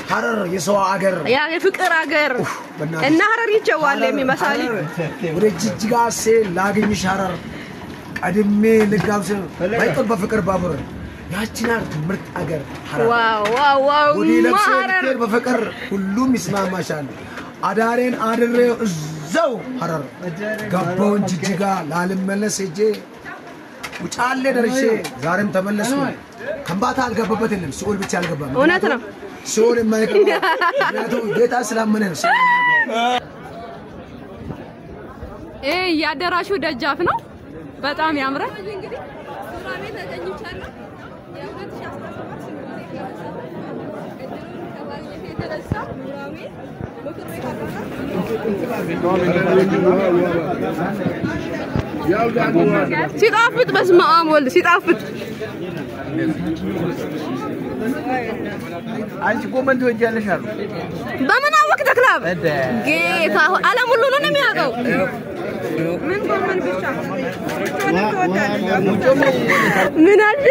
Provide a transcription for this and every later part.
ሐረር የሰው አገር ያ የፍቅር አገር እና ሐረር ይጨዋል የሚመስል ወደ ጅጅጋሴ ላግኝሽ ሐረር ቀድሜ ልጋብስ ባይቆል በፍቅር ባቡር ያቺናር ምርጥ አገር ሐረር ዋው ወዲ ለብሰር በፍቅር ሁሉም ይስማማሻል አዳሬን አድሬው እዛው ሐረር ገባውን ጅጅጋ ላልመለስ እጄ ውጫሌ ደርሼ ዛሬም ተመለስኩ ከምባታ አልገባበት የለም ሲኦል ብቻ አልገባም እውነት ነው ሲኦል የማይገባ ምክንያቱም ጌታ ስላመነ ነው ያደራሹ ደጃፍ ነው በጣም ያምራል እንግዲህ ሱራሜ ተገኝቻለሁ ሲጣፍጥ በስመ አብ ወልድ ሲጣፍጥ አንቺ ኮመንት ወጃለሽ አሉ በምን አወቅ ተክላብ ጌታ ዓለም ሁሉ ነው የሚያውቀው ምን ኮመንት ብቻ ምን አለ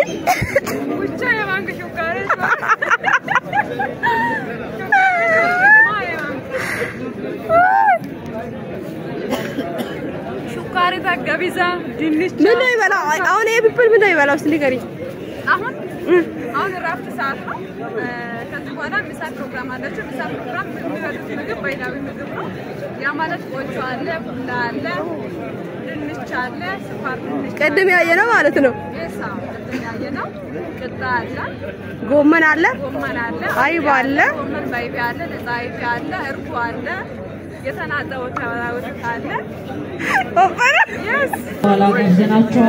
ብቻ የባንክ ሹካሬ ሹካሬ ታጋቢዛ ድንች ምን ይበላው አሁን የፒፕል ምን ይበላው እስቲ አሁን ራፍት ሰዓት ነው ከዚህ በኋላ ምሳ ፕሮግራም አላችሁ ምሳ ፕሮግራም የሚበሉት ምግብ ባይላዊ ምግብ ነው ያ ማለት ቆጮ አለ ቡላ አለ ድንች አለ ስኳር ድንች ቀደም ያየነው ማለት ነው ቀደም ያየነው ቅጣ አለ ጎመን አለ አይብ አለ ጎመን ባይቢ አለ ነፃይብ አለ እርጎ አለ የተናጠው ተዋውት አለ ሰላም ይዘናችሁ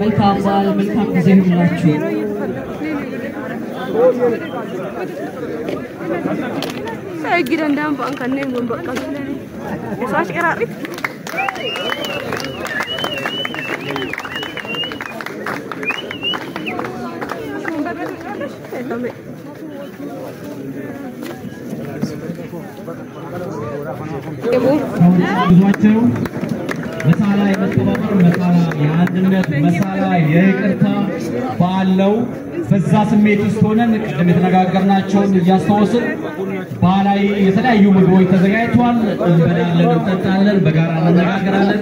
መልካም በዓል መልካም ጊዜ ይሁንላችሁ Saya ndam bang kanne ngombak kan. Sas kerapit. መሳላ የመተባበር መሳላ የአንድነት መሳላ የይቅርታ ባለው በዛ ስሜት ውስጥ ሆነን ቅድም የተነጋገርናቸውን እያስተዋወስን ባህላዊ የተለያዩ ምግቦች ተዘጋጅተዋል እንበላለን እንጠጣለን በጋራ እንነጋገራለን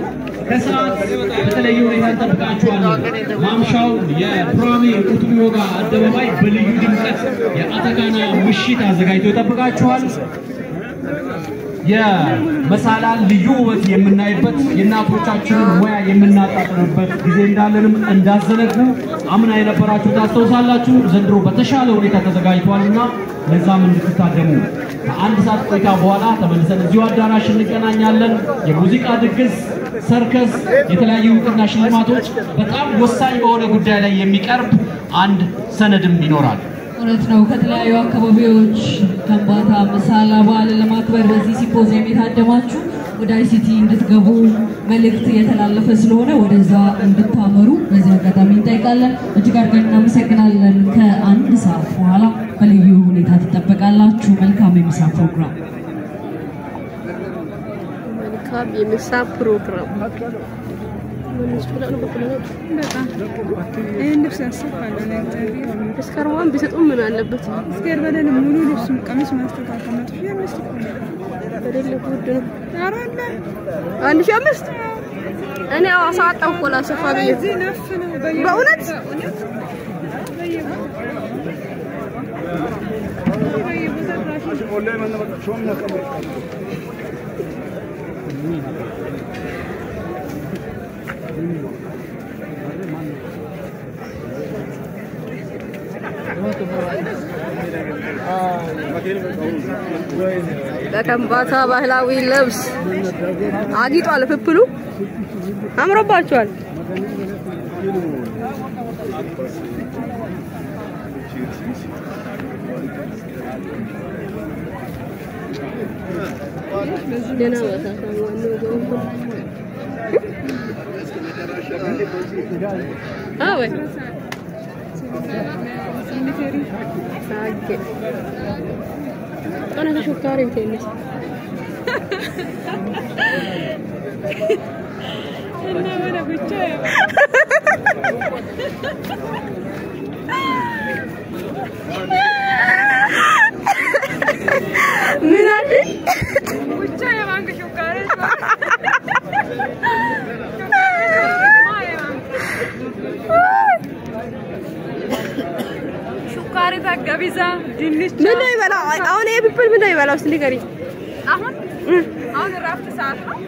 ከሰዓት በተለየ ሁኔታ እንጠብቃችኋለን ማምሻው የፕሮሚ ኡቱቢዮጋ አደባባይ በልዩ ድምቀት የአተካና ምሽት አዘጋጅቶ ይጠብቃችኋል የመሳላን ልዩ ውበት የምናይበት የናቶቻችንን ሙያ የምናጣጥርበት ጊዜ እንዳለንም እንዳዘነጉ አምና የነበራችሁ ታስተውሳላችሁ ዘንድሮ በተሻለ ሁኔታ ተዘጋጅቷልና ለዛም እንድትታደሙ ከአንድ ሰዓት ቆይታ በኋላ ተመልሰን እዚሁ አዳራሽ እንገናኛለን የሙዚቃ ድግስ ሰርከስ የተለያዩ እውቅና ሽልማቶች በጣም ወሳኝ በሆነ ጉዳይ ላይ የሚቀርብ አንድ ሰነድም ይኖራል እውነት ነው ከተለያዩ አካባቢዎች ከምባታ መሳላ በዓል ለማክበር በዚህ ሲምፖዚየም የታደማችሁ ወደ አይሲቲ እንድትገቡ መልእክት የተላለፈ ስለሆነ ወደዛ እንድታመሩ በዚህ አጋጣሚ እንጠይቃለን እጅግ አድርገን እናመሰግናለን ከአንድ ሰዓት በኋላ በልዩ ሁኔታ ትጠበቃላችሁ መልካም የምሳ ፕሮግራም መልካም የምሳ ፕሮግራም ልብስ ያስፈልጋል እስከርዋን ቢሰጡም ምን አለበት እስከር በደል ሙሉ ልብስ ቀሚስ ማስተካከል ነው ትፈልምስ በደል ጉድ ነው አራለ አንድ ሻምስት እኔ አዋሳ አጣውቆላ ሰፋቢ በእውነት ለከምባታ ባህላዊ ልብስ አጊጧል ፍፕሉ አምሮባቸዋል ደና አዎ أنا شكاري تيني. أنا ما بتشاي. ዛሬ ታገቢዛ ድንች ምን ይበላ አሁን ይሄ ፒፕል ምን ይበላ እስቲ ንገሪ አሁን ራፍት ሰዓት ነው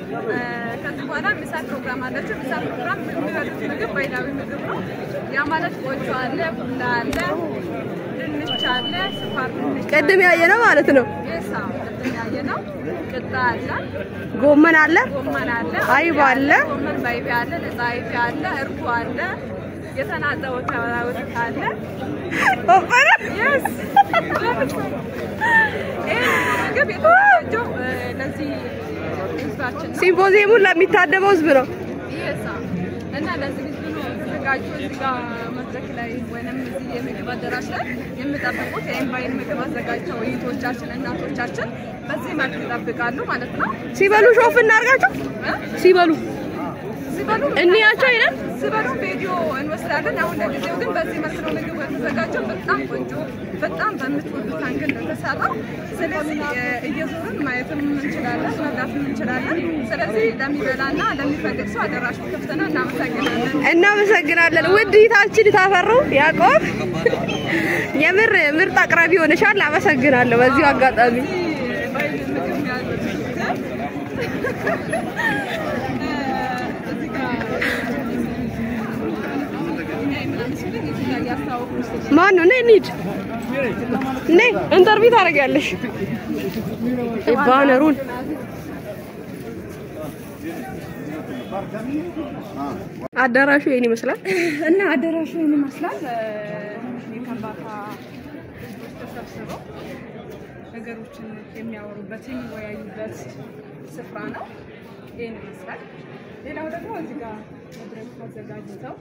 ከዚህ በኋላ ምሳ ፕሮግራም አላችሁ ምሳ ፕሮግራም የሚበሉት ምግብ ባይላዊ ምግብ ነው ያ ማለት ቆጮ አለ ቡላ አለ ድንች አለ ስኳር ድንች ቀደም ያየነው ማለት ነው የሳ ቀደም ያየነው ቅጣ አለ ጎመን አለ አይብ አለ ጎመን ባይብ አለ ለጻይፍ አለ እርጎ አለ የተናጠው ተወራውት አለ ኦፈራ yes ምግብ የተወጀው ለዚህ ህዝባችን ሲምፖዚየሙን ለሚታደመው ህዝብ ነው የሳ እና ለዚህ ህዝብ ነው ተዘጋጁ እዚህ ጋር መድረክ ላይ ወይንም እዚህ የምግብ አዳራሽ ላይ የምጠብቁት የኤምባይን ምግብ አዘጋጅተው እህቶቻችን እናቶቻችን በዚህ መልኩ ይጠብቃሉ ማለት ነው ሲበሉ ሾፍ እናርጋቸው ሲበሉ እንያቸው አይደል ሲበሉ ቪዲዮ እንወስዳለን አሁን ለጊዜው ግን በዚህ መልኩ ነው ምግቡ የተዘጋጀው በጣም ቆንጆ በጣም በምትወዱት አንግል ነው ተሰራው ስለዚህ እየዞርን ማየትም እንችላለን መብላትም እንችላለን ስለዚህ ለሚበላና ለሚፈልግ ሰው አዳራሹ ክፍት ነው እናመሰግናለን ውድ እህታችን ታፈሩ ያዕቆብ የምር ምርጥ አቅራቢ ሆነሻል አመሰግናለሁ በዚሁ አጋጣሚ ማን ነው ነኝ ነኝ ኢንተርቪው ታደርጊያለሽ ባነሩን አዳራሹ የኔ ይመስላል እና አዳራሹ የኔ ይመስላል የከምባታ ተሰብስበው ነገሮችን የሚያወሩበት የሚወያዩበት ስፍራ ነው ይሄን ይመስላል ሌላው ደግሞ እዚህ ጋር መድረክ ተዘጋጅተው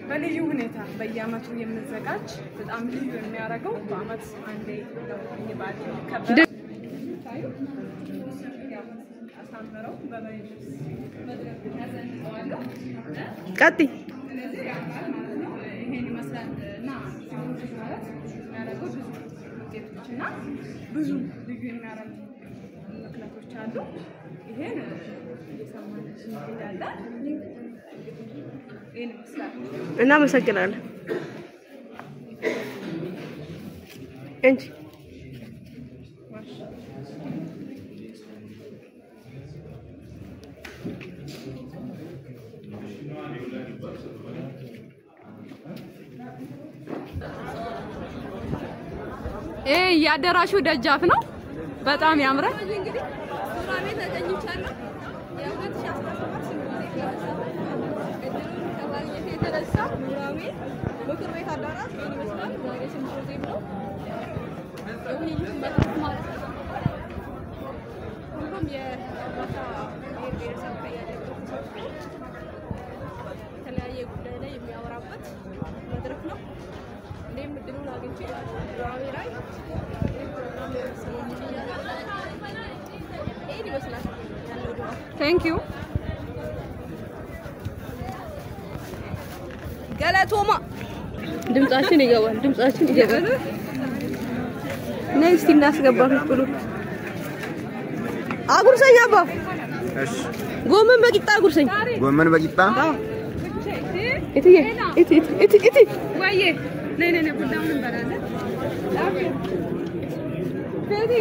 በልዩ ሁኔታ በየአመቱ የምንዘጋጅ በጣም ልዩ የሚያደርገው በአመት አንዴ ነው ይባል ከበር አሳምረው በመይልስ መድረክ ያዘንቀዋለሁ ቀጥይ ስለዚህ ያማል ማለት ነው ይሄን ይመስላል እና ሲሆን ማለት የሚያደርገው ብዙ ውጤቶችና ብዙ ልዩ የሚያደርጉ ምክንያቶች አሉ ይሄን እየሰማን እንሄዳለን ይሄን ይመስላል እናመሰግናለን እንጂ ያደራሹ ደጃፍ ነው በጣም ያምራል እንግዲህ ሱራሜ ተገኝቻለሁ የተነሳ ኑራሜ ምክር ቤት አዳራሽ ምን ይመስላል ዛሬ ሲምፖዚየም ነው የውይይት መድረክ ማለት ነው ሁሉም የከምባታ ብሔረሰብ የተለያየ ጉዳይ ላይ የሚያወራበት መድረክ ነው እኔም እድሉን አግኝቼ ኑራሜ ላይ ፕሮግራም ይሄን ይመስላል ያለው ድባብ ቴንክ ዩ ገለቶማ ድምጻችን ይገባል ኔክስት እናስገባው ብሉ አጉርሰኛ አባ እሺ ጎመን በቂጣ አጉርሰኝ ጎመን በቂጣ እቲ ወይዬ ነይ ቡዳውን እንበላለን ቴዲ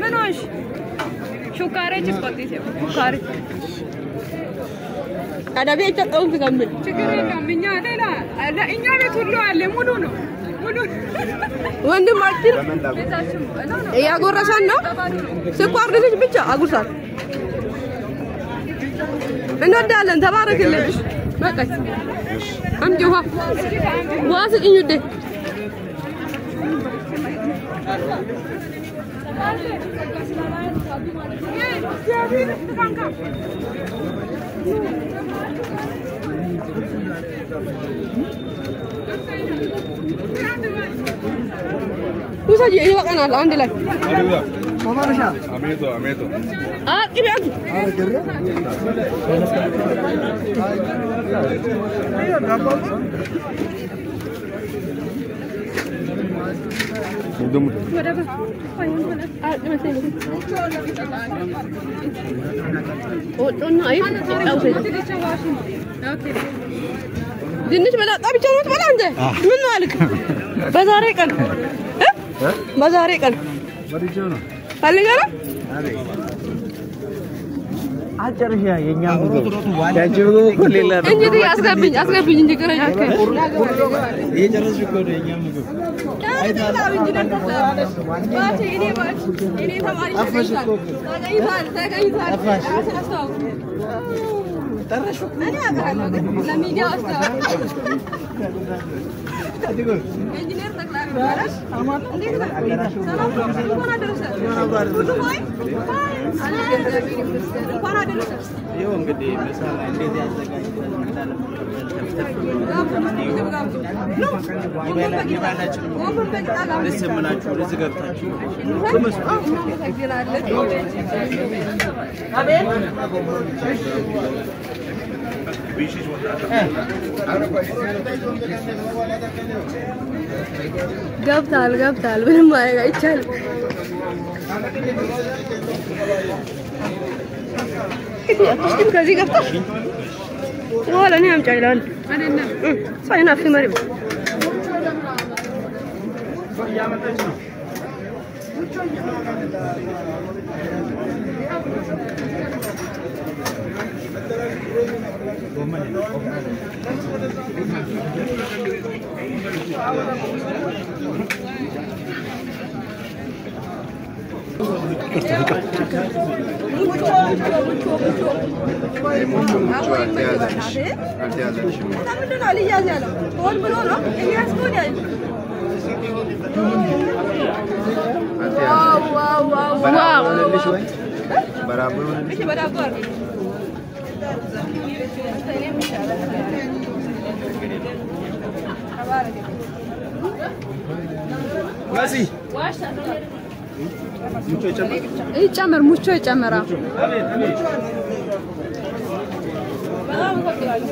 ምን ሆንሽ ሹካሬ ጭቆጥቴ ሹካሬ አዳቤ ተጠውም ትገምል ችግር የለውም እኛ ቤት ሁሉ አለ ሙሉ ነው ወንድማችን እያጎረሰን ነው ስኳር ድንች ብቻ አጉርሳት እንወዳለን ተባረክልኝ በቃ አምጪ ውሃ ስጭኝ ውዴ ውሰጂ ይበቃናል አንድ ላይ ማማረሻ አሜቶ ቅቤያቱ ድንች መጣጣ ብቻ ነው ትበላ እንዴ ምን ነው አልክ በዛሬ ቀን በዛሬ ቀን ወዲጆ ነው ፈልገና አጨርሻ የኛ ምግብ ያጅሩ ኮሌላ ነው እንጂ አስገብኝ እንጂ ገረኛ ከ እየጨረስሽ እኮ ነው የኛ ምግብ አይታላው እንጂ ባቲ እኔ ተማሪ ተገኝቷል አስታው ጠራሹ እኔ አቀራለሁ ለሚዲያ አስታው ኢንጂነር ተክላሪ ባላሽ አማን እንዴት ነው ሰላም እንኳን አደረሰ ሁሉ ሆይ እንኳን አደረሰ ይኸው እንግዲህ መሳላ እንዴት ያዘጋጅተን ገብታል ምንም ማድረግ አይቻልም እሺ ከዚህ ገብታሽ ወላ ነው አምጫይላል አይደለም ሳይና ፍመሪ ያመጣች ነው ይጨመር ሙቾ ይጨመራ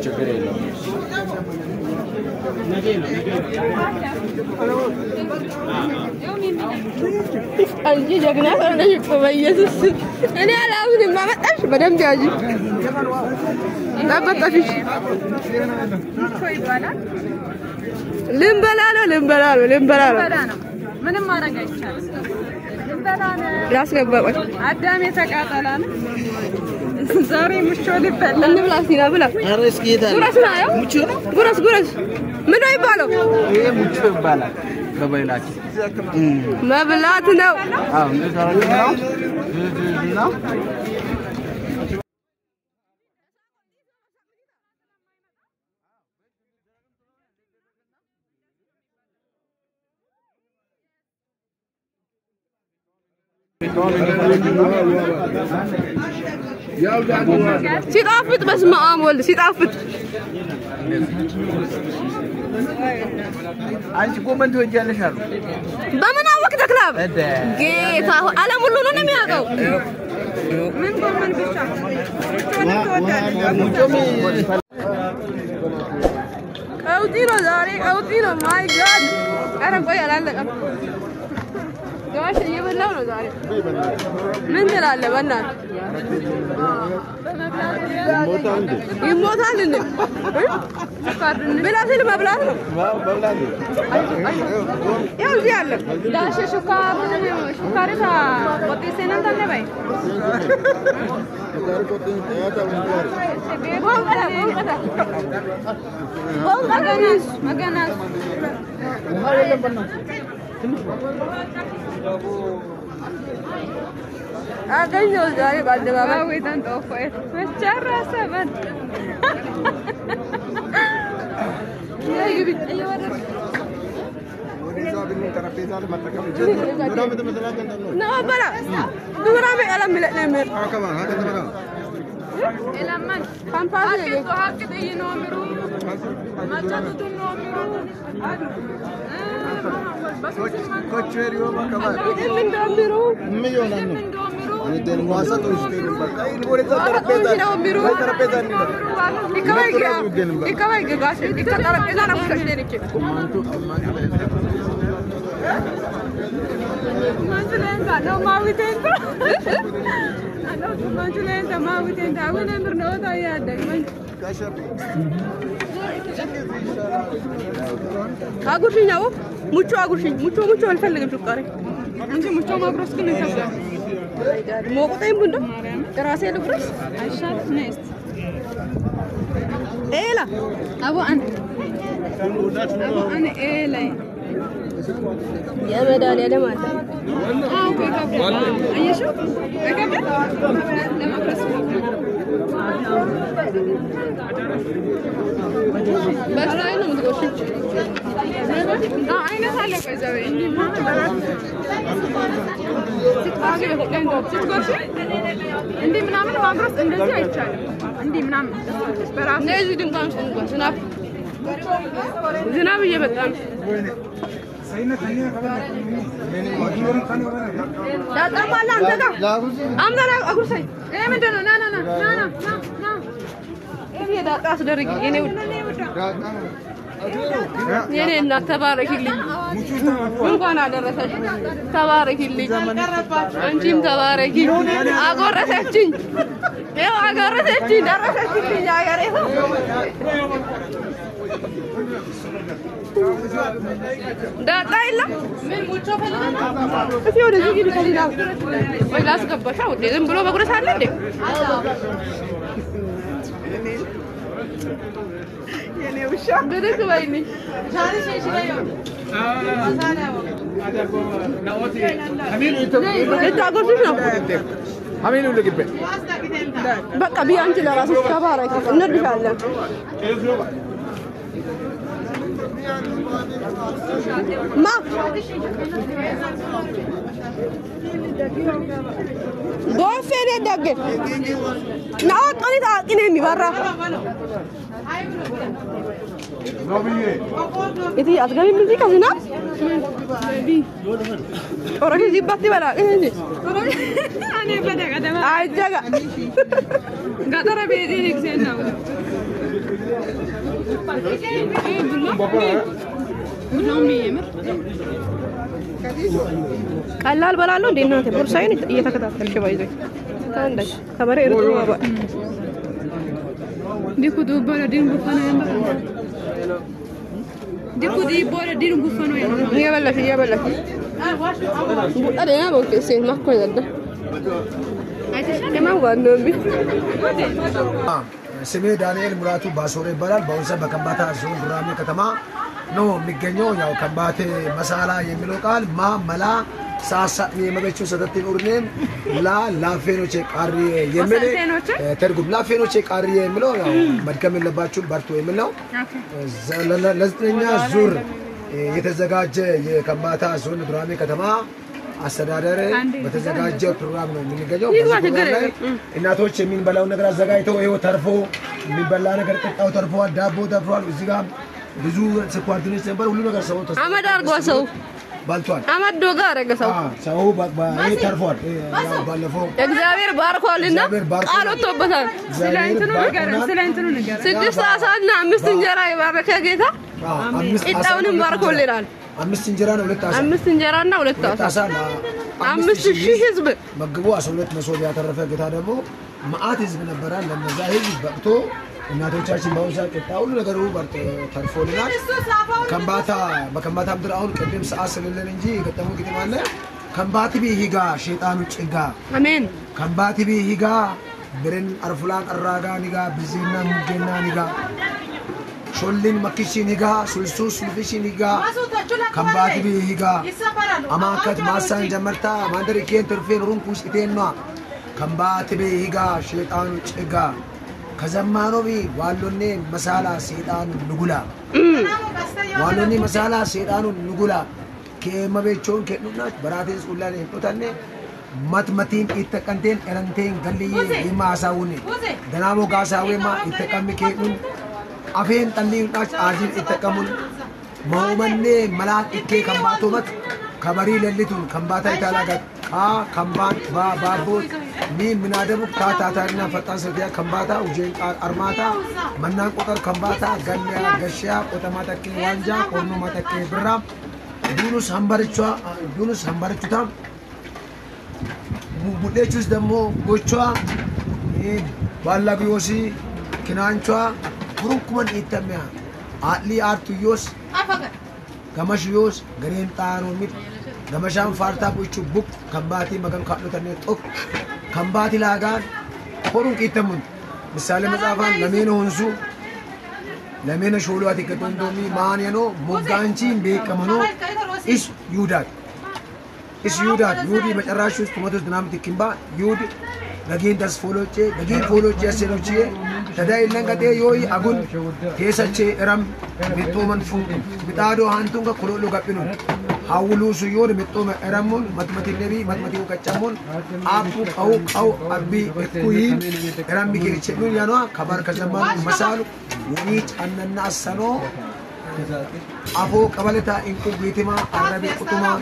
ችግር የለም አንቺ ጀግና ነሽ እኮ በኢየሱስ እኔ አላምንም ማመጣሽ በደንብ ያጂ አባጣፊሽ ይባላል ልምበላ ነው ምንም ማድረግ አይቻልም ልምበላ ነው ያስገባው አዳም የተቃጠላ ነው ዛሬ ሙቾ ሊበላ እንብላ ሲና ብላ ኧረ እስኪ ይታል ሙቾ ነው ጉረስ ምን ነው ይባለው ይሄ ሙቾ ይባላል በባይላችን መብላት ነው አዎ እንደታረቀው ነው ሲጣፍጥ በስመ አብ ወልድ ሲጣፍጥ አንቺ ጎመን ትወጃለሽ አሉ በምን አወቅ ተክላብ ጌታ ዓለም ሁሉ ነው የሚያውቀው ምን ጎመን ብቻ ቀውጢ ነው ዛሬ ቀውጢ ነው ማይ ጋድ ኧረ ቆይ አላለቀም ጋሽ እየበላው ነው ዛሬ ምን ትላለህ በእናትህ ይሞታል እንዴ ብላ ሲል መብላት ነው ያው እዚህ አለ ዳሽ ሹካሪታ ቆጤሴና ታለባይ መገናስ አገኘው ዛሬ ባደባባይ ወይታን ተወፈት መጨረሰ በል ይግቢ እየወረደ ነው በላ ዱራሜ አለም ለምን ኤላማን ካምፓስ ሀቅ ተይኖምሩ ማጫቱ ኖምሩ ኮቸሪዮ ማከባል ምን ዶምሩ ምን ይሆናል እኔ ደን ዋሳቶ ይስተን በቃ ወደ ተረጴዛ ነው ይከባይ ጋሽ ተረጴዛ ነው ከሽደልክ ማንቱለንታ ነው ማዊቴንታ ነው ማንቱለንታ ማዊቴንታ ወደ ምር ነው ታያደ አጉርሽኝ ነው ሙቾ አጉርሽኝ ሙቾ አልፈልግም ሹቃሬ እንጂ ሙቾ ማጉረስ ግን ይከብዳል። ሞቁጠኝ ቡንዶ ራሴ ልጉረስ አይሻልም? ነይስ ኤላ አቦ አንተ ኤላ የመዳሊያ ለማለት አዎ ይከብዳል። አየሽው ይከብዳል ለማጉረስ በስራዬ ነው የምትጎሽው። አይነት አለ ከዛው እንዴ እንዴ ምናምን ማጉረስ እንደዚህ አይቻልም። እንዴ ምናምን በራሱ እንደዚህ ድንኳን ስንጓዝ ዝናብ እየመጣ ነው። ዳጣማላ አንተ ጋር አምና አጉርሰኝ። ይሄ ምንድን ነው? ና ይሄ ዳጣ አስደርጊ የኔ እናት ተባረኪልኝ። እንኳን አደረሰሽ። ተባረኪልኝ። አንቺም ተባረኪ። አጎረሰችኝ። ያው አጎረሰችኝ። ደረሰችልኝ አገሬ ዳጣ የለም ምን ሙቾ ፈልገና እሺ ወደዚህ ግዲ ከሊላ ወይ ላስገባሻ ወደ ዝም ብሎ መጉረስ አለ እንዴ? የኔ ውሻ ብድግ በይኝ ዛሬ ሸሽለኝ ልታጎርሽሽ ነው ሀሚሉ ልግቤ በቃ ቢያንቺ ለራስሽ ተባረኪ እንልሻለን። ማ ጎፌኔ ደግ ናወጣኒ ታቂኔ የሚበራ እቲ አትገቢም እዚህ ከዝና ኦሮጌ ዚባት ይበላ እንጂ እኔ በደቀደማ አይጀጋ ጋጠረ ቤቴ እግዚአብሔር ነው ብሎም ይምር ቀላል በላለሁ እንዴ እናንተ ቦርሳዬን እየተከታተልሽ ባይዘኝ ታንደሽ ከበሬ እርጥሩ አባ ዲኩ ዱቦለ ዲን ጉፋና ያምር ዲኩ ዲቦለ ዲን ጉፋና ያምር እየበላሽ ቡጣ ደና ቦክሴ ማኮ ዘደ አይተሻል የማዋን ነው ስሜ ዳንኤል ሙራቱ ባሶሬ ይባላል። በአሁኑ ሰዓት በከምባታ ዞን ዱራሜ ከተማ ነው የሚገኘው። ያው ከምባቴ መሳላ የሚለው ቃል ማ መላ ሳሳ የመበቹ ሰተት ኡርኔም ላፌኖቼ ቃሪ የሚል ተርጉም ላፌኖቼ ቃሪ የሚለው ያው መድከም የለባችሁ በርቱ የሚለው ለዘጠነኛ ዙር የተዘጋጀ የከምባታ ዞን ዱራሜ ከተማ አስተዳደር በተዘጋጀ ፕሮግራም ነው የሚገኘው። እናቶች የሚበላው ነገር አዘጋጅተው ይሄው ተርፎ የሚበላ ነገር ቅጣው ተርፏል፣ ዳቦ ተርፏል። እዚህ ጋር ብዙ ስኳር ድንች ነበር፣ ሁሉ ነገር ሰው ተሰ አመድ አርጓ ሰው ባልቷል። አመድ ዶጋ አረገ ሰው ሰው ይሄ ተርፏል። ያው ባለፈው እግዚአብሔር ባርኳልና ቃል ወጥቶበታል። ስለ እንትኑ ነገር 6 አሳና 5 እንጀራ የባረከ ጌታ ቂጣውንም ባርኮልናል። 5 እንጀራ ነው 2 አሳ 5 እንጀራና 2 አሳ 5000 ህዝብ መግቦ 12 መሶብ ያተረፈ ጌታ ደግሞ ማአት ህዝብ ነበረ። ለነዛ ህዝብ በቅቶ እናቶቻችን ባውሳ ቂጣ ሁሉ ነገሩ ተርፎልናል። ከምባታ በከምባታ ምድር አሁን ቅድም ሰዓት ስለሌለን እንጂ የገጠሙ ግጥም አለ። ከምባቲ ቢሂጋ ሸይጣኑ ጭጋ አሜን ከምባቲ ቢሂጋ ብርን አርፉላን አራጋ ኒጋ ብዚና ሙገና ኒጋ ሾልን መክሽን ሂጋ ሱልሱስ ሱልፊሽን ሂጋ ከምባቲ ቢሂጋ አማከት ማሳን ጀመርታ ማንደር ኬን ትርፌን ሩንኩስ ኢቴኗ ከምባቲ ቢሂጋ ሸይጣኑ ጭጋ ከዘማኖቢ ዋሎኔ መሳላ ሴጣኑ ንጉላ ዋሎኔ መሳላ ሴጣኑ ንጉላ ከመቤቾን ከኑናች በራቴስ ሁላኔ ቶታኔ matmatiin itti qanteen eranteen galliyyee hima haasawune danaamo gaasaawema itti qammi keedhun afeen xalliidhaach aasiin itti qamun maa'umannee malaat ikkee kan baatomat kabarii lellituun kan baataa itaalaagaat kaa kan baat baabboot ni minaadamu kaa taataarina faxaan sirdiyaa kan baataa ujeen armaataa mannaan qotar kan baataa ganyaa gashaa qotamaa takkee waanjaa qornumaa takkee birraa duunus hambarichuutaa ቡሌቹስ ደግሞ ጎቿ ባላጊዮሲ kinanchwa burukman itamya atli artuyos gamashiyos garen tanomit gamasham farta buchu buk kambati magan kadlo tane tok kambati lagan horun itamun misale mazafan lameno hunsu lamena sholuati ketondomi maanyano muganchi bekamano is yudat yudi macharashus kumatus dinamit kimba yudi Gagin das foloche aseloche tadai langate yoi agun kesache eram bitoman fu bitado hantunga kololo gapinu hawulu su yori bitoma eramun matematik nebi matematik kacamon apu au abbi ekui eram mikir chenun yano kabar kazaman masalu wich annana sano Apo kabaleta inku gitima arabi kutuma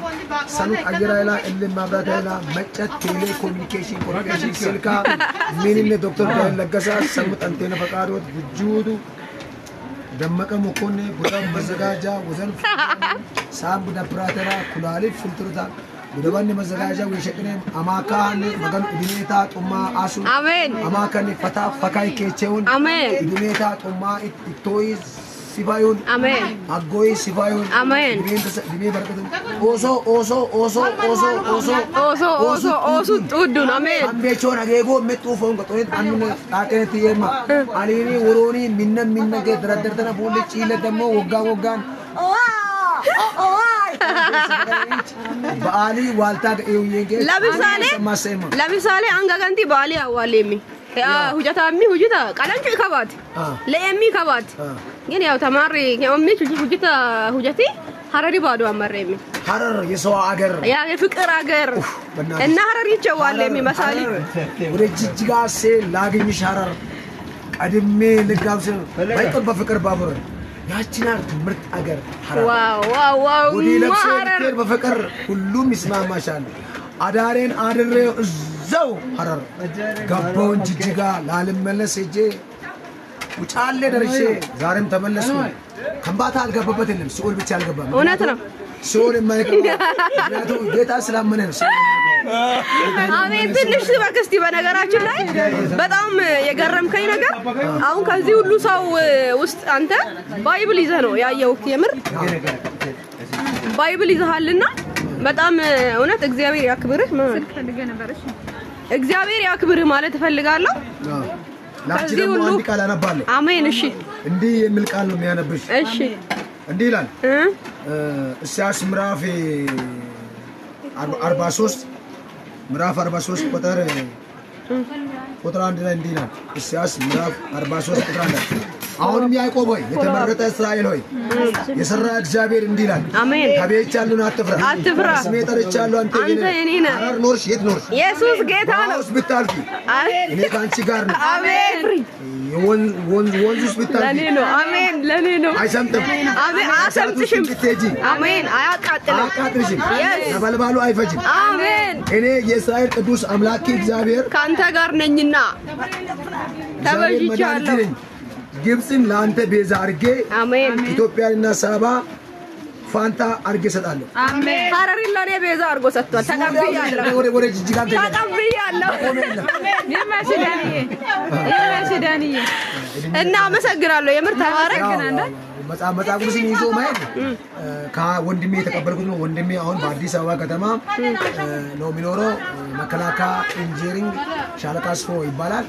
sanuk ajiraila ilm mabrataila machat telecommunication corporation silka minne Dr. Dayan Lagasa samut antena fakaro wujudu dammaka mukonne budam mazagaja wazan sam buda pratera kulali filtruta budawanne mazagaja wishekne amakan magan idineta tuma asu amen amakan fata fakai kecheun amen idineta tuma itois Sibayun. Amen. Agoy sibayun. Amen. Dimi berkatum. Oso. Tudun. Amen. Ambe chona gego metu phone ko toit annu taate tiyema. Alini uroni minna ke dradardana bole chile demo woggan. Baali walta yenge. Labisale angaganti baali awalemi. Hujatami hujita kalanchu kabat. Leemi kabat. Gini yaw tamari nyammi hujita hujati harari badu amarremi. Harar yeso agar. Ya fikir agar. Enna harari chawalemi masali. Ure jijjiga se lagin sharar. Adime legabse. Baikon bafikir babur. ያችናር ትምርት አገር ዋው ወዲ ለብሰር በፍቅር ሁሉም ይስማማሻል አዳሬን አድሬው እዛው ሐረር ገባውን ጅጅጋ ላልመለስ እጄ ውጫሌ ደርሼ ዛሬም ተመለስኩ ከምባታ አልገባበት የለም ሲኦል ብቻ አልገባም እውነት ነው ሲኦል የማይገባ ምክንያቱም ጌታ ስላመነ ነው አሜን ትንሽ በክስቲ በነገራችን ላይ በጣም የገረምከኝ ነገር አሁን ከዚህ ሁሉ ሰው ውስጥ አንተ ባይብል ይዘህ ነው ያየው የምር ባይብል ይዘሃልና በጣም እውነት እግዚአብሔር ያክብርህ እግዚአብሔር ያክብርህ ማለት እፈልጋለሁ ከዚህ ሁሉ አንድ ቃል አነባለሁ አሜን እሺ እንዲህ የሚል ቃል ነው የሚያነብሽ እሺ እንዲህ ይላል ኢሳይያስ ምዕራፍ 43 ምዕራፍ 43 ቁጥር 1 ላይ እንዲህ ይላል ኢሳይያስ ምዕራፍ 43 ቁጥር 1 አሁንም ያዕቆብ ሆይ የተመረጠ እስራኤል ሆይ የሰራ እግዚአብሔር እንዲህ ይላል አሜን ከቤቻለሁ አትፍራ ስሜ ጠርቻለሁ አንተ እኔ ነህ ሐረር ኖርሽ የት ኖርሽ ኢየሱስ ጌታ ነው ሆስፒታል እኔ ካንቺ ጋር ነኝ አሜን ወንዝ ሆስፒታል ለኔ ነው አይሰምጥም አሜን አሰምጥሽም አሜን አያቃጥልሽም ነበልባሉ አይፈጅም አሜን እኔ የእስራኤል ቅዱስ አምላክ እግዚአብሔር ካንተ ጋር ነኝና ተበጅቻለሁ ግብጽን ላንተ ቤዛ አርጌ አሜን ኢትዮጵያንና ሳባ ፋንታ አርጌ ሰጣለሁ አሜን ሐረሪን ለኔ ቤዛ አርጎ ሰጥቷል ተቀብያለሁ ወደ ጅጅጋ ተቀብያለሁ የማሽዳንዬ እና አመሰግናለሁ የምር ተባረክ መጽሐፍ ቅዱስን ይዞ ማለት ከወንድሜ የተቀበልኩት ነው ወንድሜ አሁን በአዲስ አበባ ከተማ ነው የሚኖረው መከላካ ኢንጂነሪንግ ሻለቃ አስፎ ይባላል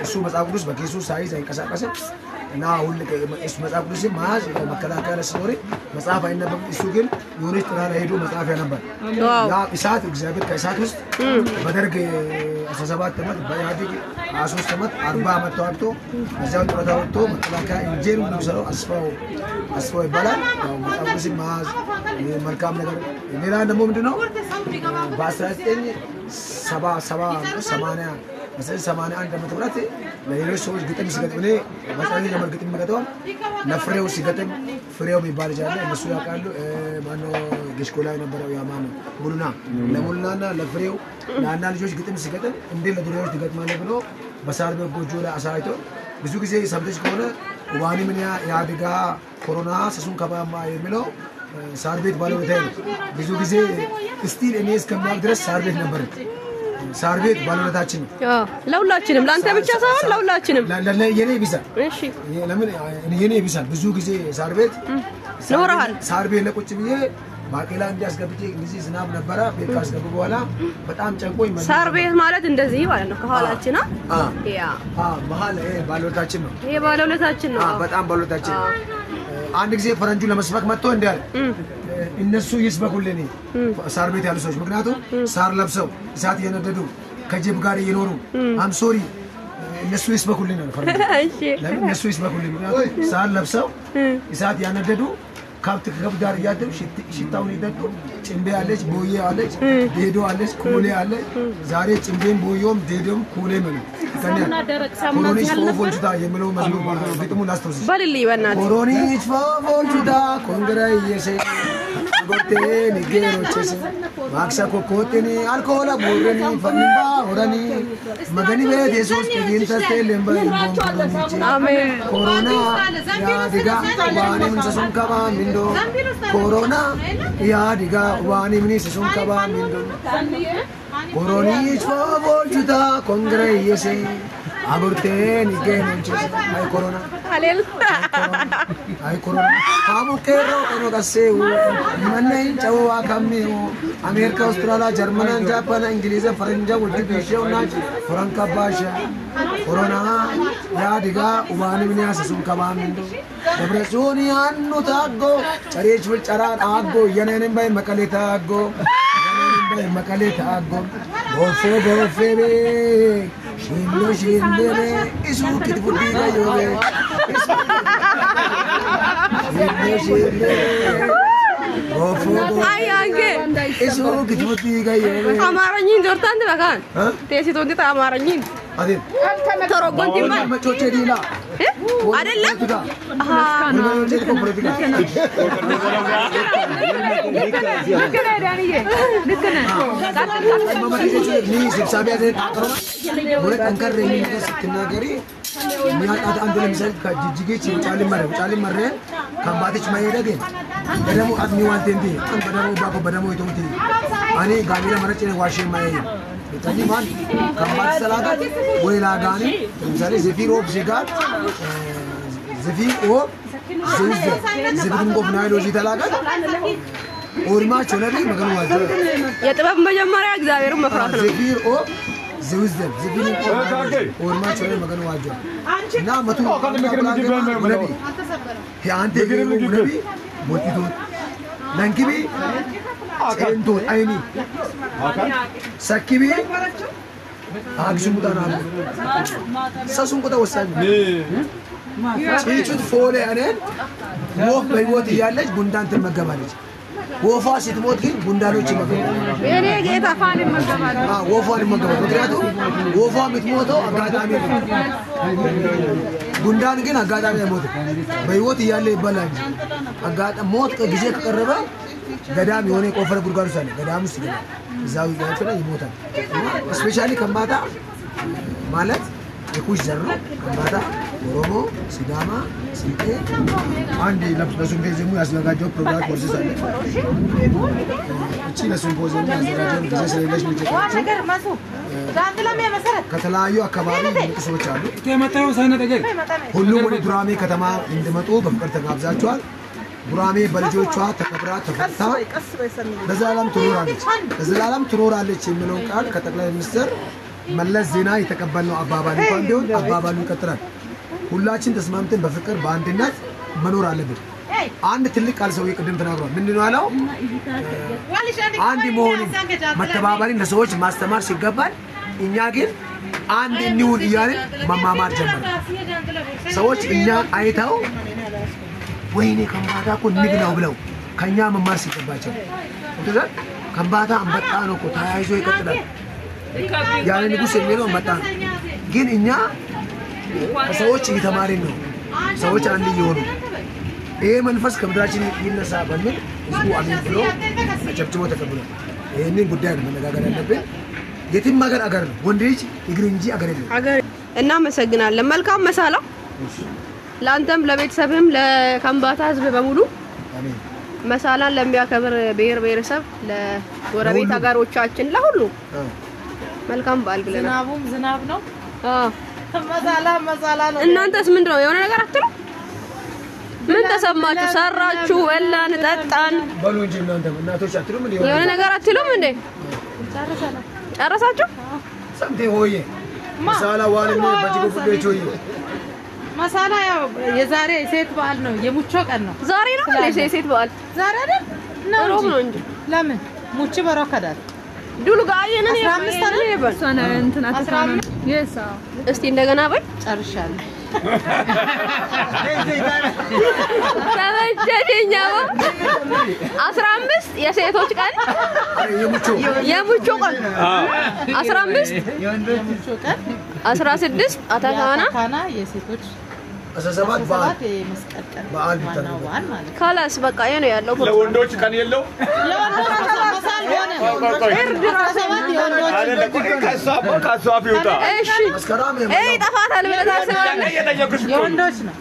እሱ መጽሐፍ ቅዱስ በኬሱ ሳይዝ አይንቀሳቀስም እና ሁሉ መጽሐፍ ቅዱስ ማዝ መከላካ ለስቶሪ መጽሐፍ አይነበብም እሱ ግን የሆነች ጥራ ላይ ሄዶ መጽሐፍ ያነባል ያ ኢሳት እግዚአብሔር ከኢሳት ውስጥ በደርግ 17 ዓመት በኢህአዴግ 23 ዓመት 40 ዓመት ተዋግቶ እዛው ጥረታ ወጥቶ መከላካ ኢንጂነሪንግ ነው ሰራው አስፋው ይባላል ያው መጽሐፍ ቅዱስ ማዝ መልካም ነገር ሌላ ደግሞ ምንድነው በ1980 81 ዓመት ወራት ለሌሎች ሰዎች ግጥም ሲገጥም እኔ በጣም ለምን ግጥም የሚገጥመው ለፍሬው ሲገጥም ፍሬው የሚባል ይችላል እነሱ ያውቃሉ ማነው ገሽኮላ የነበረው ያ ማነው ለሙሉናና ለፍሬው ለአንዳ ልጆች ግጥም ሲገጥም እንዴ ለድሮዎች ትገጥማለህ ብሎ በሳር በጎጆ ላይ አሳይቶ ብዙ ጊዜ ሰምተሽ ከሆነ ዋኒ ምን ያድጋ ኮሮና ሰሱን ከባማ የሚለው ሳር ቤት ባለው ነው ብዙ ጊዜ ስቲል እኔ እስከማውቅ ድረስ ሳር ቤት ነበር ሳር ቤት ባለውለታችን ነው። ለሁላችንም ለአንተ ብቻ ሳይሆን ለሁላችንም የኔ ይብሳል። እሺ ለምን የኔ ይብሳል? ብዙ ጊዜ ሳር ቤት ኖረሃል። ሳር ቤት ለቁጭ ብዬ ባቄላ እንዲያስገብቼ ጊዜ ዝናብ ነበረ። ቤት ካስገቡ በኋላ በጣም ጨንቆኝ ሳር ቤት ማለት እንደዚህ ማለት ነው። ከኋላችን መሀል ባለውለታችን ነው። ይሄ ባለውለታችን ነው። በጣም ባለውለታችን ነው። አንድ ጊዜ ፈረንጁ ለመስበክ መጥቶ እንዲያል እነሱ ይስበኩልኝ ሳር ቤት ያሉ ሰዎች፣ ምክንያቱም ሳር ለብሰው እሳት እየነደዱ ከጅብ ጋር እየኖሩ አም ሶሪ እነሱ ይስበኩልኝ ነው ፈረንጁ። ለምን እነሱ ይስበኩልኝ? ምክንያቱም ሳር ለብሰው እሳት ያነደዱ ከብት ከከብት ጋር እያደሩ ሽታውን ይጠጡ። ጭንቤ አለች፣ ቦዬ አለች፣ ዴዶ አለች፣ ኩሌ አለች። ዛሬ ጭንቤም ቦዮም ዴዶም ኩሌም ነው። ኮሮኒች ፎፎልቹታ የሚለው መዝሙር ግጥሙን ላስታውስሽ። በልልኝ በእናትህ ኮሮኒች ፎፎልቹታ ኮንግራዬሴ ጎቴን ጌሮቼስ ማክሳ ኮኮቴኒ አልኮላ ቦረኒ ፈንባ ሆራኒ መገኒ ቤት የሶስ ኪን ተስተሌም ባይቦም ኮሮኒች አሜን ኮሮና ያዲጋ ዋኒ ምን ሰሱን ከባ ሚንዶ ኮሮና ያዲጋ ዋኒ ምን ሰሱን ከባ ሚንዶ ኮሮኒች ፎፎልቹታ ኮንግራዬሴ አብርቴን ይገኝንችስ አይ ኮሮና ሃሌሉያ አይ ኮሮና አሙቄሮ ኮኖ ጋሴው ማነኝ ጨዋ ካሚው አሜሪካ አውስትራሊያ ጀርመን ጃፓን እንግሊዝ ፈረንጃ ወዲ ቢሸውና ፍራንካ ባሻ ኮሮና ያዲጋ ኡባኒ ምን ያሰሱን ከባንዶ ደብረጽዮን ያኑ ታጎ ጨሬች ብልጨራን አጎ የነነን ባይ መቀሌታ አጎ የነነን ባይ መቀሌታ አጎ ቦፌ ቦፌ Shino shindere isu kitbudi gayobe Shino shindere Gofo ayange isu kitbudi gayobe Amaranyin jortan bakan tesi tonti ta amaranyin Adin torogon timba choche dila adella Kanker ini kita gari, niat ada anjuran misal kajiji cincali mare, kambati cuma ada gen. Badamu admi wantendi, badamu bapa badamu itu mesti. Ani gamila mare cina washing mare. Tadi man kambati salagat, boleh lagani. Misalnya zefir op zigat, zefir op, zefir ko benar logi talagat. Orma cina ni makan wajib. Ya tapi macam እግዚአብሔር መፍራት ነው zefir op. زوجthem زبيني أورما شوية مكانه واجد نا متو منبي هي أنت كذي منبي موتي دود نانكي بي إن دود أيني سكي بي أكشن كذا نام ساسون كذا وسام شيء فولي أنا ووف بيوت يالج بندان تمجمالج ووفا سيتموت كين بندانو تمجمال يني كذا فاني مجمال ووفا مجمال بكرة ووفا متموتو أقادامي بندان كين أقادامي موت بيوت يالله بلانج أقاد موت كجزء كقربا قدام يوني كوفر برجار سالي قدام سيدا زاوية يعني فينا يموتان especially كمباتا مالت يكوش زرو كمباتا oromo sidama site andi lasun kezemu yaslagajo program courses aለ እቺ ለሱን ፖዘም ያዘጋጀን ቢዝነስ ሪሌሽን ቴክኖሎጂ ከተለያዩ አካባቢ ሰዎች አሉ ተመጣጣው ሳይነደገ ሁሉም ወደ ዱራሜ ከተማ እንዲመጡ በፍቅር ተጋብዛቸዋል ዱራሜ በልጆቿ ተከብራ ተፈታ ለዘላለም ትኖራለች የሚለው ቃል ከጠቅላይ ሚኒስትር መለስ ዜናዊ የተቀበልነው አባባል እንኳን ቢሆን አባባሉ ይቀጥላል ሁላችን ተስማምተን በፍቅር በአንድነት መኖር አለብን አንድ ትልቅ ቃል ሰው ይቀደም ተናግሯል ምንድነው ያለው አንድ መሆኑ መተባበሪን ለሰዎች ማስተማር ሲገባል እኛ ግን አንድ እንሁን እያልን መማማር ጀመረ ሰዎች እኛ አይተው ወይኔ ከምባታ እኮ ንግናው ብለው ከኛ መማር ሲገባቸው እንዴ ከምባታ አንበጣ ነው እኮ ታያይዞ ይቀጥላል ያለ ንጉስ የሚለው መጣ ግን እኛ ሰዎች እየተማሪን ነው ሰዎች አንድ ይሆኑ ይሄ መንፈስ ከምድራችን ይነሳ በሚል ህዝቡ አሜን ብሎ አጨብጭቦ ተቀብሏል ይሄንን ጉዳይ ነው መነጋገር ያለብን የትም አገር ወንድ ልጅ እግር እንጂ አገር የለም እናመሰግናለን መልካም መሳላ ላንተም ለቤተሰብም ለከምባታ ህዝብ በሙሉ አሜን መሳላን ለሚያከብር ብሔር ብሔረሰብ ለጎረቤት አገሮቻችን ለሁሉ መልካም በዓል ብለናል። ዝናቡም ዝናብ ነው። መዛላ ነው። እናንተስ ምንድነው የሆነ ነገር አትሉ? ምን ተሰማችሁ? ሰራችሁ፣ በላን፣ ጠጣን በሉ እንጂ እናቶች አትሉም እንዴ? የሆነ ነገር አትሉም እንዴ? ጨረሳችሁ? ሰምቴ ሆዬ መሳላ ዋልኝ በጅጎ ፍቅሬች ሆዬ መሳላ ያው የዛሬ ሴት በዓል ነው። የሙቾ ቀን ነው። ዛሬ ነው የሴት በዓል ዛሬ አይደል? ሮብ ነው እንጂ ለምን ሙቺ በረከዳት ዱሉ ጋየነን 15 አይደል? ሰነ እንትና ተሳነ የሳ እስቲ እንደገና በል ጨርሻለሁ። ተመቸኝኛው 15 የሴቶች ቀን የሙቾ ቀን 15 የሙቾ ቀን 16 አታካና የሴቶች 17 በዓል የመስቀል ቀን በዓል ዋናው በዓል ማለት ካላስ በቃ ይሄ ነው ያለው። ለወንዶች ቀን የለው ከሷፍ ይውጣ። እሺ ይጠፋታል ብለህ ታስባለህ? የወንዶች ነው።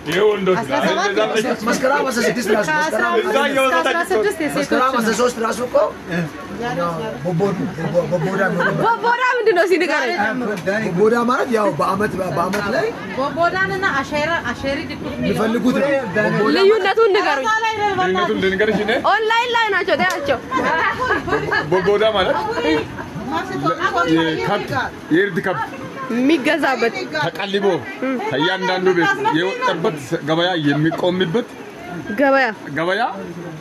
መስከረም 16 ራሱ መስከረም 13 ራሱ እኮ ቦቦዳ ምንድን ነው ሲንገረኝ? ቦቦዳ ማለት ያው በአመት ላይ ቦቦዳንና አሸሪ ድኩት የሚፈልጉት ነው። ልዩነቱን ንገሩኝ። ልዩነቱን ልንገርሽ እኔ ኦንላይን ላይ ናቸው ታያቸው። ቦቦዳ ማለት የእርድ ከብት የሚገዛበት ተቀልቦ ከእያንዳንዱ ቤት የወጣበት ገበያ የሚቆምበት ገበያ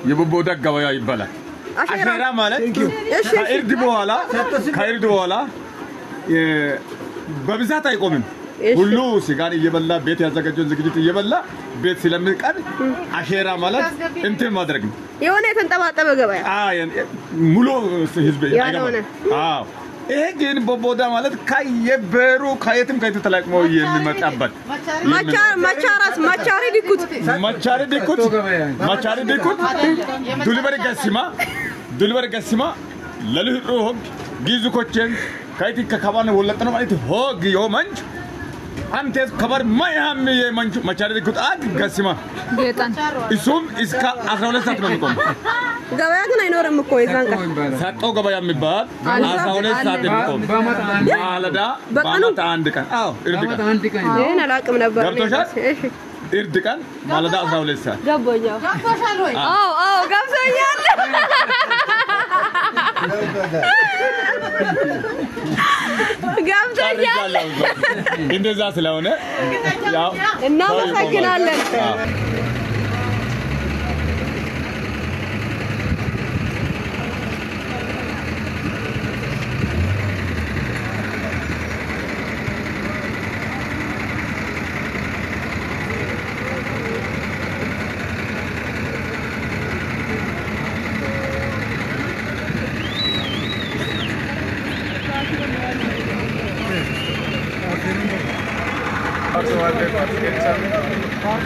የቦቦዳ ገበያ ይባላል። አሸራ ማለት ከእርድ በኋላ በብዛት አይቆምም። ሁሉ ስጋን እየበላ ቤት ያዘጋጀውን ዝግጅት እየበላ ቤት ስለሚቀር አሸራ ማለት እንትን ማድረግ ነው። የሆነ የተንጠባጠበ ገበያ ሙሉ ህዝብ አይገባም። አዎ ይሄ ግን ቦቦዳ ማለት ከየበሩ ከየትም ተላቅሞ የሚመጣበት ማቻሪ ዲኩት ዱልበር ገሲማ ለልህሮ ሆግ ጊዙ ኮቼን ከይቲ ከከባን ወለጥ ነው ማለት ሆግ የመንጭ አንተስ ከበር ማያም የመንጭ ማቻሪ ዲኩት አግ ገሲማ ጌታን እሱም እስከ 12 ሰዓት ነው የሚቆም። ገበያ ግን አይኖርም እኮ የዛን ቀን ሰጠው ገበያ የሚባል 12 ሰዓት የሚቆም ማለዳ በአመት አንድ ቀን እርድ ቀን ይሄን አላውቅም ነበር። እሺ እርድ ቀን ማለዳ 12 ሰዓት ገባኛው። ገብቶሻል ወይ? አዎ ገብቶኛል። ገብቶኛል። እንደዛ ስለሆነ ያው እናመሰግናለን።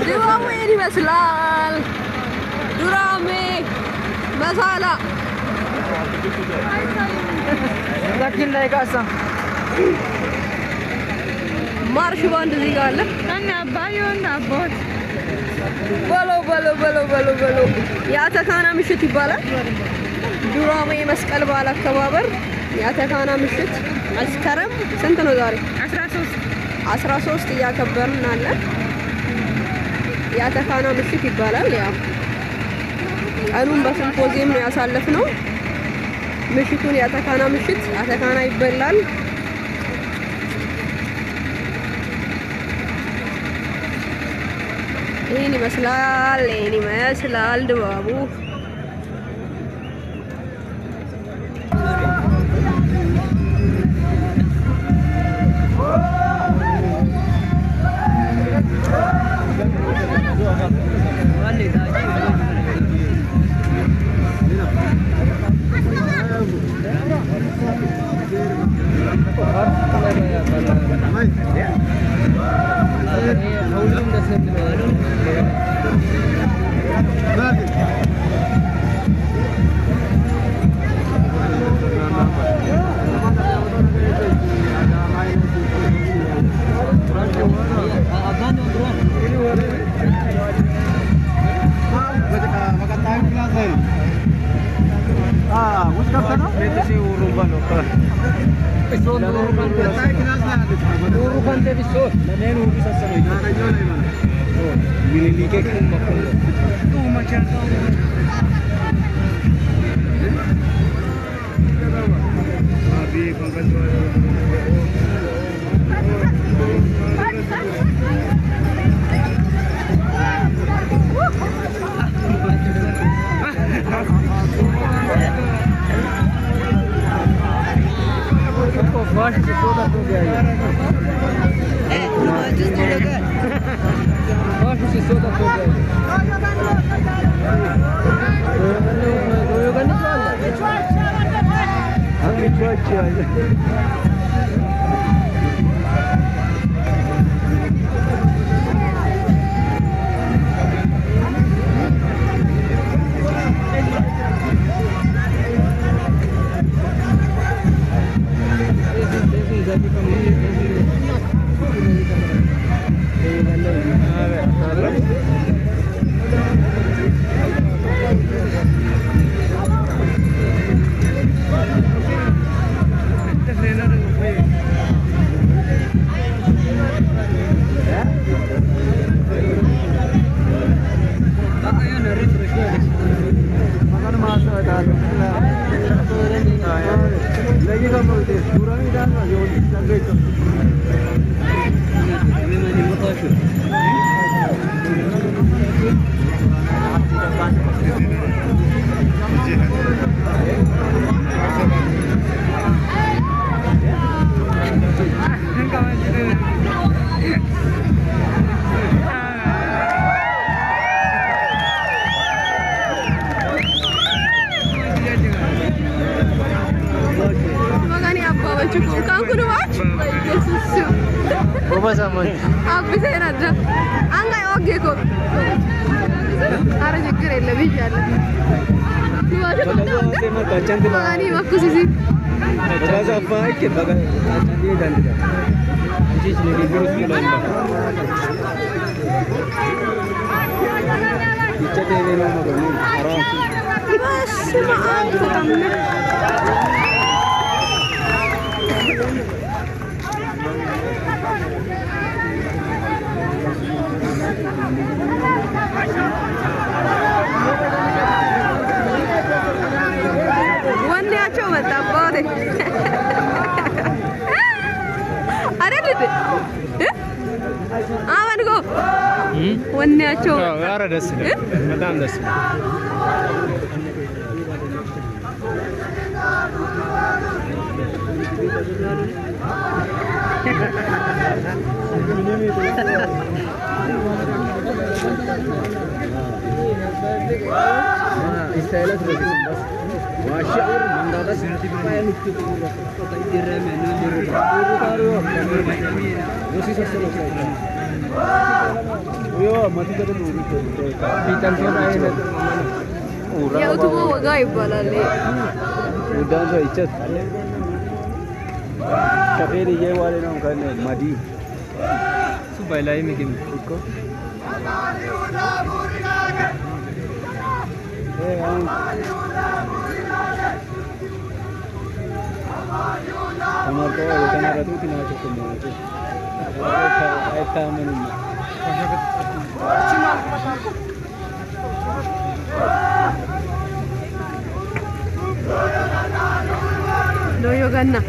ድራሜ ይመስላል። ድራሜ መሳላ ለኪን ላይ ጋሳ ማርሽ ባንድ እዚህ ጋር አለ። እና አባዮና አቦት በሎ የአተካና ምሽት ይባላል። ድራሜ መስቀል በዓል አከባበር የአተካና ምሽት መስከረም ስንት ነው ዛሬ? 13 እያከበርን አለ። የአተካና ምሽት ይባላል። ያው ቀኑን በሲምፖዚየም ነው ያሳለፍነው። ምሽቱን የአተካና ምሽት አተካና ይበላል። ይሄን ይመስላል ድባቡ። Busca, ¿no? Ya utuh mau gay balale. Udah so icet. Kafiri ye wale na kane madi. Subailai mekin ikko. Amar ko utana ratu tina chukku mo. Eta menu. Doyo ganna.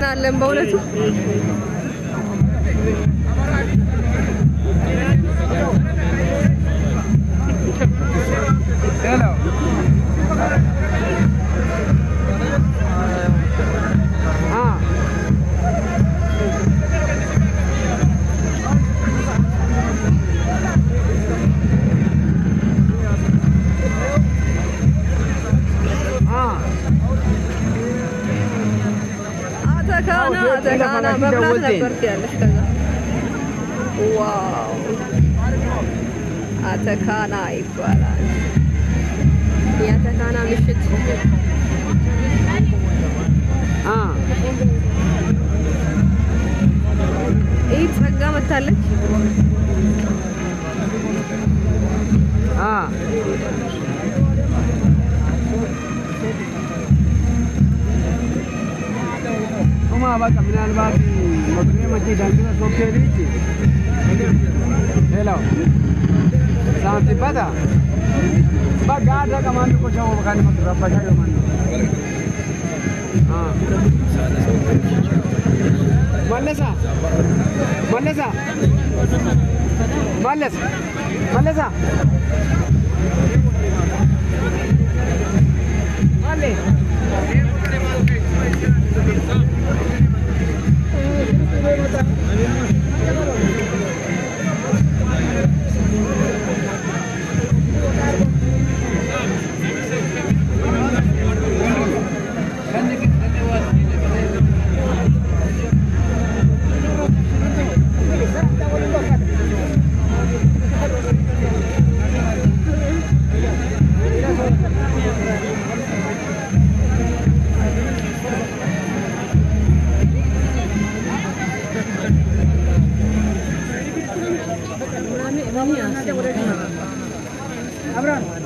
Nalan bawlatu. Hello. Atakana መብላት ነበር ያለሽ ከዛ ዋው አተካና ይባላል የአተካና ምሽት ይህ ጸጋ መታለች Cuma baka ምናልባት መግቢያ መቼ ዳንግራ ሶኬሪቲ ሄሎ ሳንቲ ባዳ ባጋዳ ከማን ቆቻው በካን መጥራባሻ የማን መለሳ መለሳ መለስ መለሳ ማለ Abraham.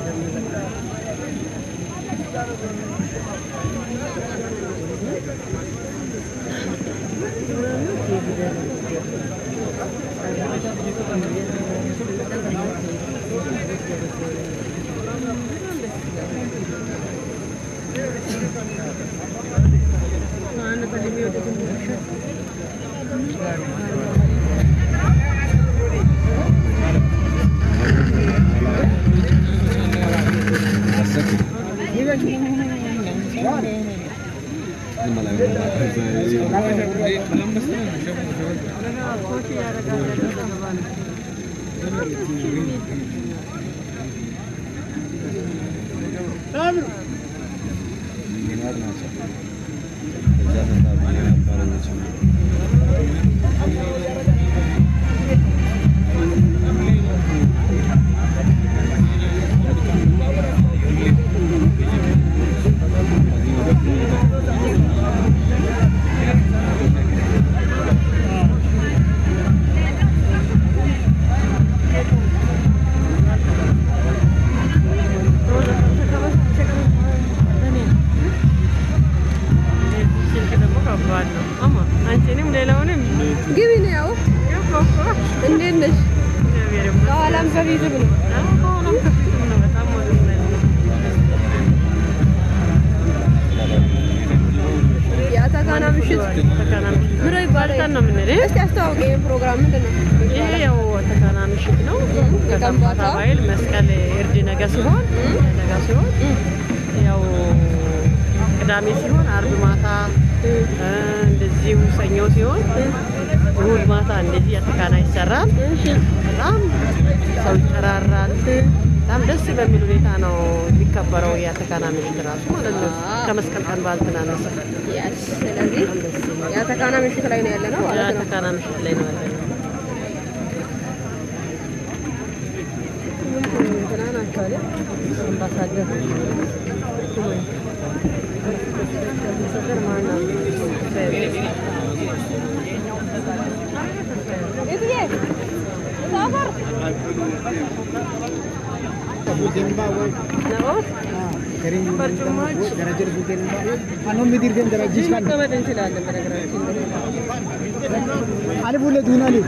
Ali fulle dunali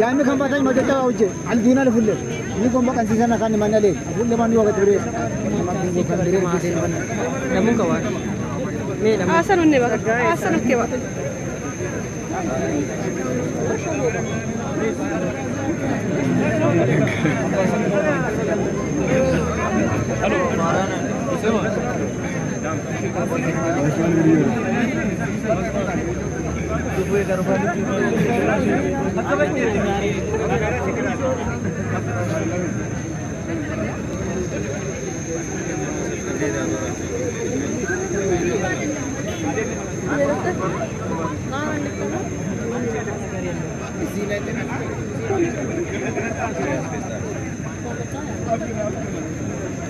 yaami kan batay madata awje al dunali fulle ni ko makan sisana kan manale fulle manu wagat bere namu kawan me namu asan unne bak asan ukke bak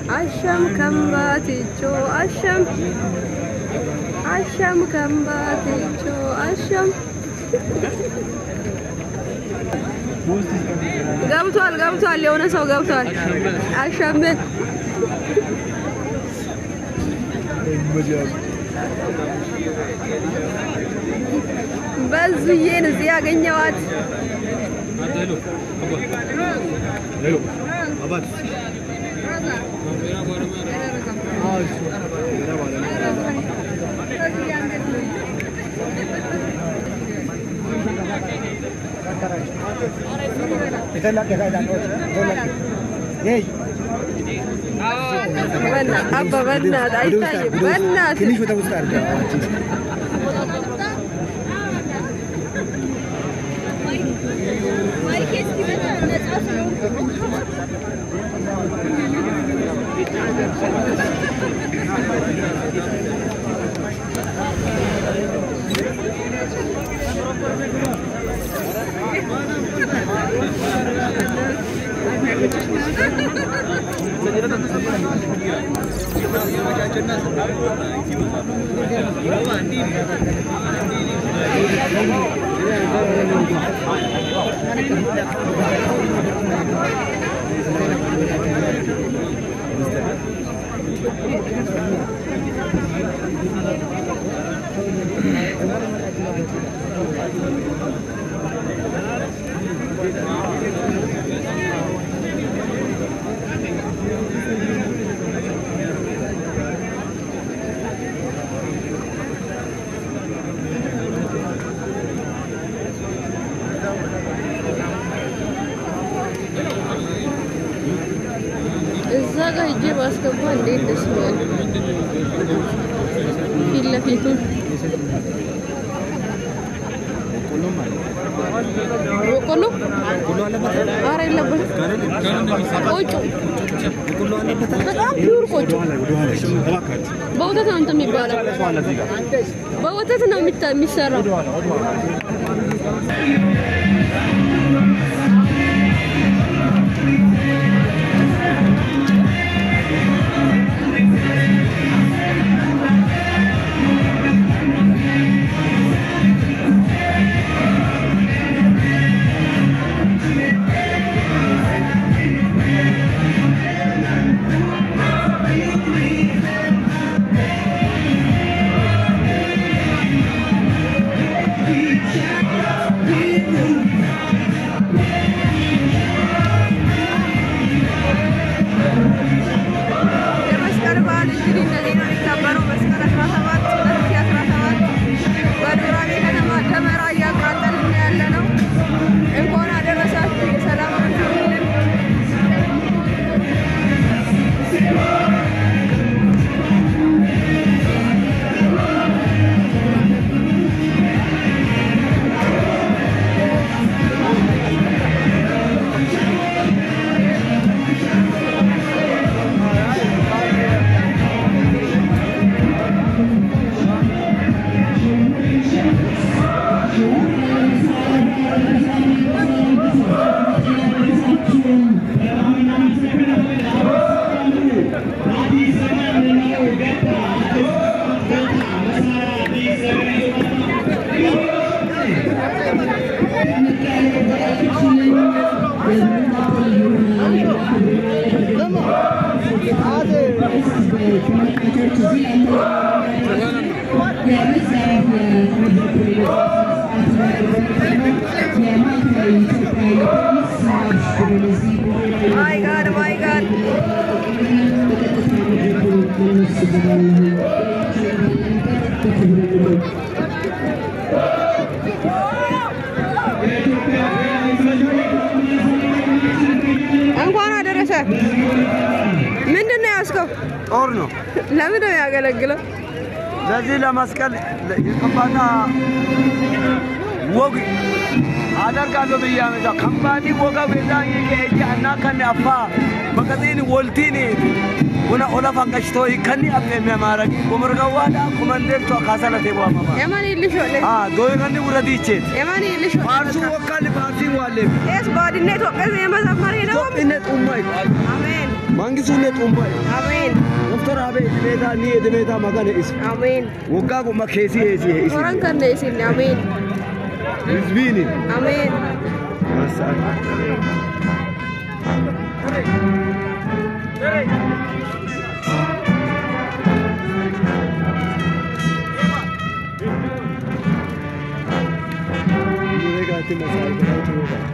Asham kambaticho asham asham kambaticho asham ገብቷል የሆነ ሰው ገብቷል አሻም በዝዬን እዚህ ያገኘዋት አባት አባ በእናትህ አይታይም በእናትህ ትንሽ ወጣ አድርጋ እዛ ጋር ሂጅ ባስገባ እንዴት ደስ ይላል ፊት ለፊቱ ቆሎ ኧረ የለበትም ቆጮ በጣም ፒውር ቆጮ በወተት ነው እንትን የሚባለው በወተት ነው የሚሰራው We my God, my God. እንኳን አደረሰ ምንድነው ያስከው ጦር ነው ለምን ነው ያገለግለው ለዚህ ለመስቀል የከባታ ወግ አደርጋለሁ በያመዛ ከባዲ ወጋ በዛኝ ከእጃና ከነ አፋ በቀጤን ወልቲኒ ወና ኦላ ፈንቀሽቶ ይከኒ አፈ የሚያማረግ ወመርጋዋዳ ኮማንደንቶ ካሳለተ ባማማ የማን ይልሽ ወለ ዶይገኒ ውረዲቼ የማን ይልሽ ፓርቱ ወካል ፓርቲ ዋለ ኤስ ባዲኔት ወቀዘ የመዘመር ነው ጦርነት ኡማይ አሜን መንግስቱነት ኡማይ አሜን ዶክተር አቤ ድሜታ ኒ ድሜታ ማጋነ ኢስ አሜን ወጋ ጎማ ኬሲ ኤሲ ኢስ ወራን ከነ ኢስ አሜን ህዝቢኒ አሜን ማሳል Ti masal ko chuga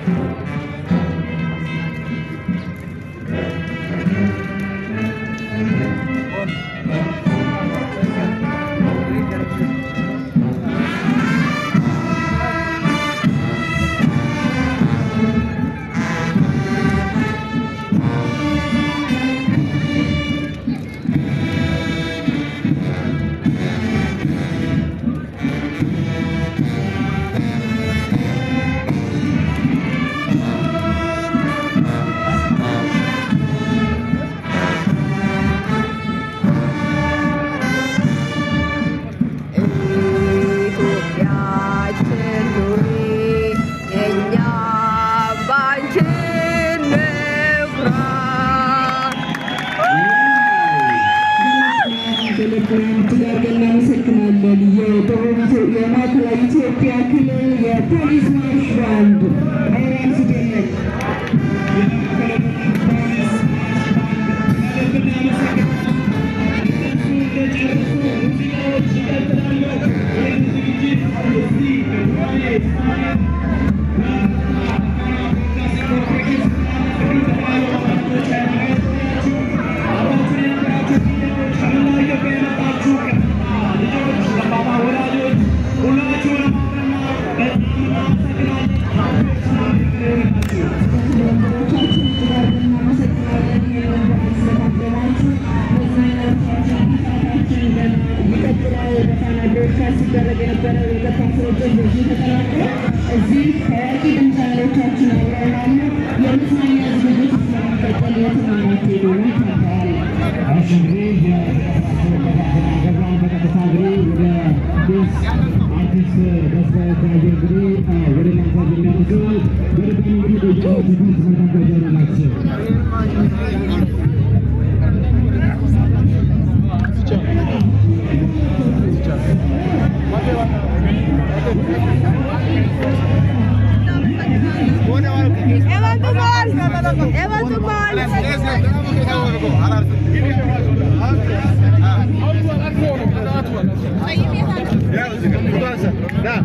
لا،